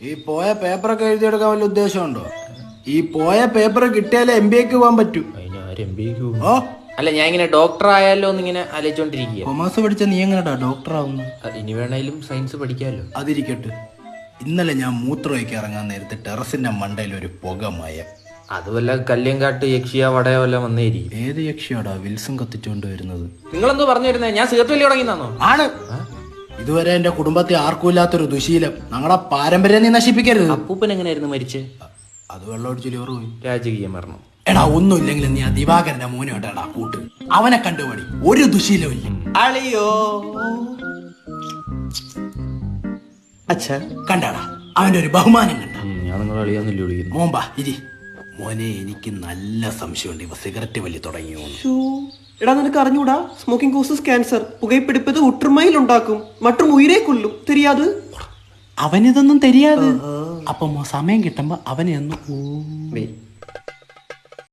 ഈ പോയ പേപ്പറൊക്കെ എഴുതിയെടുക്കാൻ വല്ല ഉദ്ദേശമുണ്ടോ? ഈ പോയ പേപ്പർ കിട്ടിയാലേ MBAക്ക് പോകാൻ പറ്റൂ. ഓ അല്ല, ഞാൻ ഇങ്ങനെ ഡോക്ടർ ആയാലോ എന്നിങ്ങനെ ആലോചിച്ചോണ്ടിരിക്കുക. കൊമേഴ്സ് പഠിച്ച നീ എങ്ങനെടാ ഡോക്ടർ ആവുന്നു? ഇനി വേണേലും സയൻസ് പഠിക്കാമല്ലോ. അതിരിക്കട്ടെ, ഇന്നലെ ഞാൻ മൂത്രമൊഴിക്കാൻ ഇറങ്ങാൻ നേരത്തെ ടെറസിന്റെ മണ്ടയിൽ ഒരു പുകമയം. അത് വല്ല കല്യങ്കാട്ട് യക്ഷിയ വടയോ വല്ല വന്നേരിക്കും. ഏത് യക്ഷിയോടാ വിൽസം കത്തിച്ചോണ്ട് വരുന്നത്? നിങ്ങളെന്തോ പറഞ്ഞു വരുന്നത്? ഞാൻ സിഗരറ്റ് വലിയ തുടങ്ങിയെന്നാണോ? ആണ്. ഇതുവരെ എന്റെ കുടുംബത്തെ ആർക്കും ഇല്ലാത്തൊരു ദുശീലം. ഞങ്ങളുടെ പാരമ്പര്യം നീ നശിപ്പിക്കരുത്. അപ്പൂപ്പൻ എങ്ങനെയായിരുന്നു മരിച്ച്? അത് വെള്ളമടിച്ച് ലിവർ പോയി. രാജകീയ മരണം. എടാ, ഒന്നുമില്ലെങ്കിൽ നീ ആ ദിവാകരന്റെ മോനെ കേട്ടാ കൂട്ട്. അവനെ കണ്ടുപടി, ഒരു ദുശീലമില്ല. അളിയോ അച്ഛാ, കണ്ടാടാ അവന്റെ ഒരു ബഹുമാനം കണ്ട. ഞാൻ നിങ്ങളെ അളിയാന്നില്ല വിളിക്കുന്നു. മോമ്പാ ഇരി. മോനെ, എനിക്ക് നല്ല സംശയമുണ്ട് ഇവ സിഗരറ്റ് വലി തുടങ്ങിയോ. എടാ, നിനക്ക് അറിഞ്ഞൂടാ? Smoking causes cancer. പുകയിപ്പിടിപ്പത് ഒട്ടുമയിൽ ഉണ്ടാക്കും, മറ്റും ഉയരെ കൊല്ലും. തെരിയാത്? അവനിതൊന്നും തെരിയാത്. അപ്പൊ സമയം കിട്ടുമ്പോ അവനെ ഒന്ന്